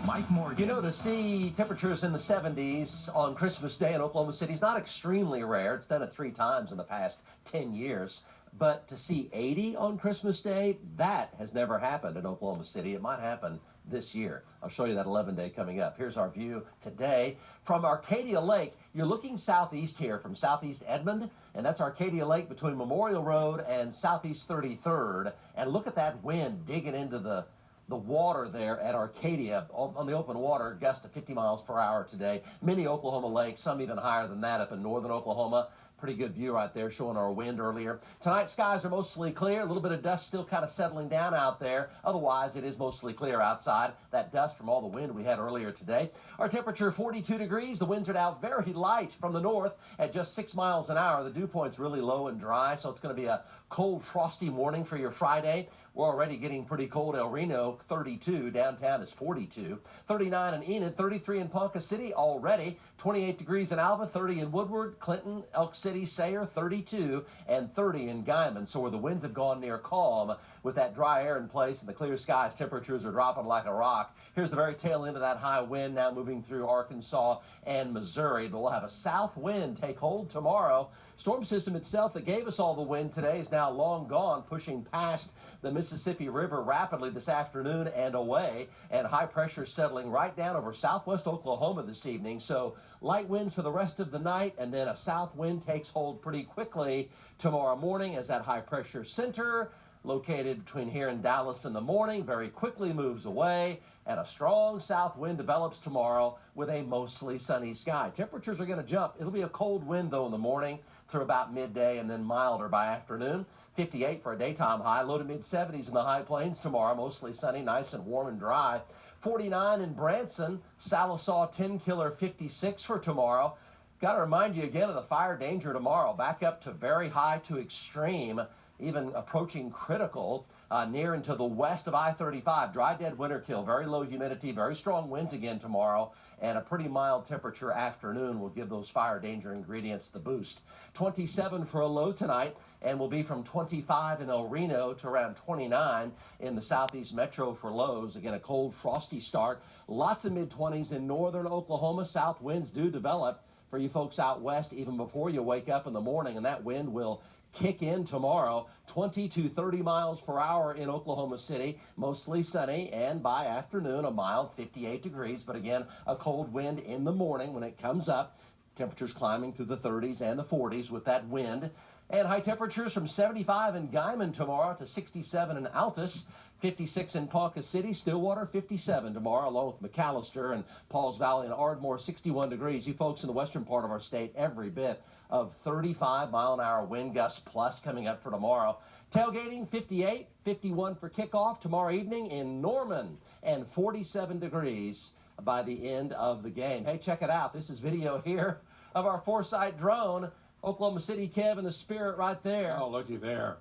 Mike Morgan. You know, to see temperatures in the 70s on Christmas Day in Oklahoma City is not extremely rare. It's done it 3 times in the past 10 years. But to see 80 on Christmas Day, that has never happened in Oklahoma City. It might happen this year. I'll show you that 11-day coming up. Here's our view today from Arcadia Lake. You're looking southeast here from southeast Edmond, and that's Arcadia Lake between Memorial Road and Southeast 33rd. And look at that wind digging into the water there at Arcadia on the open water, gust of 50 miles per hour today. Many Oklahoma lakes, some even higher than that up in northern Oklahoma. Pretty good view right there showing our wind earlier. Tonight, skies are mostly clear. A little bit of dust still kind of settling down out there. Otherwise, it is mostly clear outside. That dust from all the wind we had earlier today. Our temperature 42 degrees. The winds are now very light from the north at just 6 miles an hour. The dew point's really low and dry, so it's going to be a cold, frosty morning for your Friday. We're already getting pretty cold. El Reno, 32. Downtown is 42. 39 in Enid, 33 in Ponca City already. 28 degrees in Alva, 30 in Woodward, Clinton, Elk City, Sayre, 32, and 30 in Guymon. So where the winds have gone near calm with that dry air in place and the clear skies, temperatures are dropping like a rock. Here's the very tail end of that high wind now moving through Arkansas and Missouri. But we'll have a south wind take hold tomorrow. Storm system itself that gave us all the wind today is now long gone, pushing past the Mississippi River rapidly this afternoon and away, and high pressure settling right down over southwest Oklahoma this evening. So light winds for the rest of the night, and then a south wind takes hold pretty quickly tomorrow morning as that high pressure center located between here and Dallas in the morning very quickly moves away, and a strong south wind develops tomorrow with a mostly sunny sky. Temperatures are going to jump. It'll be a cold wind, though, in the morning through about midday and then milder by afternoon. 58 for a daytime high, low to mid-70s in the high plains tomorrow, mostly sunny, nice and warm and dry. 49 in Branson, Sallisaw 10-killer 56 for tomorrow. Got to remind you again of the fire danger tomorrow, back up to very high to extreme, even approaching critical near and to the west of I-35. Dry, dead winter kill, very low humidity, very strong winds again tomorrow, and a pretty mild temperature afternoon will give those fire danger ingredients the boost. 27 for a low tonight, and will be from 25 in El Reno to around 29 in the southeast metro for lows. Again, a cold, frosty start. Lots of mid-20s in northern Oklahoma. South winds do develop for you folks out west even before you wake up in the morning, and that wind will kick in tomorrow. 20 to 30 miles per hour in Oklahoma City, mostly sunny, and by afternoon a mild 58 degrees, but again a cold wind in the morning when it comes up. Temperatures climbing through the 30s and the 40s with that wind. And high temperatures from 75 in Guymon tomorrow to 67 in Altus, 56 in Ponca City, Stillwater 57 tomorrow, along with McAllister and Pauls Valley and Ardmore 61 degrees. You folks in the western part of our state, every bit of 35-mile-an-hour wind gusts plus coming up for tomorrow. Tailgating 58, 51 for kickoff tomorrow evening in Norman, and 47 degrees by the end of the game. Hey, check it out. This is video here of our Foresight drone. Oklahoma City, Kev, in the spirit right there. Oh, looky there.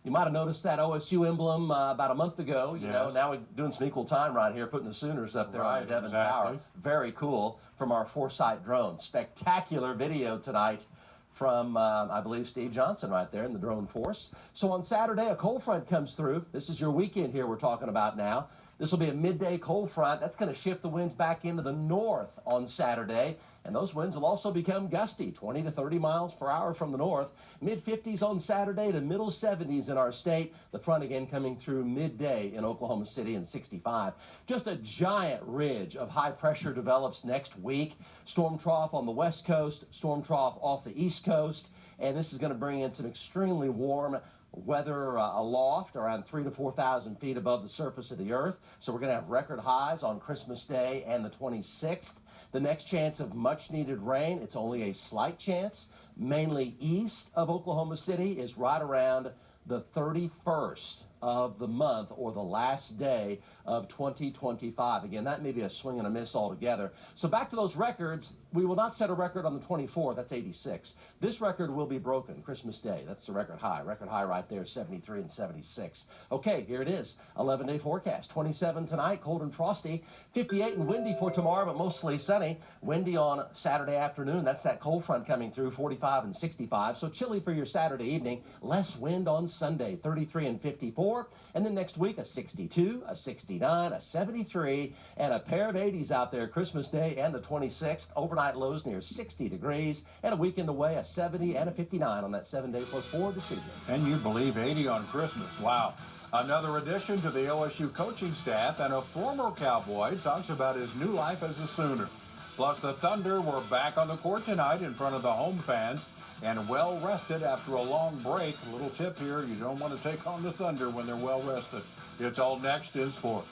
You might have noticed that OSU emblem about a month ago. You know, Yes. now we're doing some equal time right here, putting the Sooners up there on the Right, Devon exactly. Tower. Very cool from our Foresight drone. Spectacular video tonight from, I believe, Steve Johnson right there in the drone force. So on Saturday, a cold front comes through. This is your weekend here we're talking about now. This will be a midday cold front. That's going to shift the winds back into the north on Saturday. And those winds will also become gusty, 20 to 30 miles per hour from the north. Mid-50s on Saturday to middle 70s in our state. The front again coming through midday in Oklahoma City and 65. Just a giant ridge of high pressure develops next week. Storm trough on the west coast, storm trough off the east coast. And this is going to bring in some extremely warm weather aloft around 3,000 to 4,000 feet above the surface of the earth. So we're going to have record highs on Christmas Day and the 26th. The next chance of much needed rain, it's only a slight chance, mainly east of Oklahoma City, is right around the 31st of the month or the last day of 2025. Again, that may be a swing and a miss altogether. So back to those records. We will not set a record on the 24th. That's 86. This record will be broken Christmas Day. That's the record high. Record high right there, 73 and 76. Okay, here it is. 11-day forecast. 27 tonight, cold and frosty. 58 and windy for tomorrow, but mostly sunny. Windy on Saturday afternoon. That's that cold front coming through, 45 and 65. So chilly for your Saturday evening. Less wind on Sunday, 33 and 54. And then next week, a 62, a 69, a 73, and a pair of 80s out there Christmas Day and the 26th. Overnight lows near 60 degrees, and a weekend away, a 70 and a 59 on that 7-day plus 4 this evening. And you believe 80 on Christmas. Wow. Another addition to the OSU coaching staff, and a former Cowboy talks about his new life as a Sooner. Plus, the Thunder were back on the court tonight in front of the home fans and well rested after a long break. A little tip here, you don't want to take on the Thunder when they're well rested. It's all next in sports.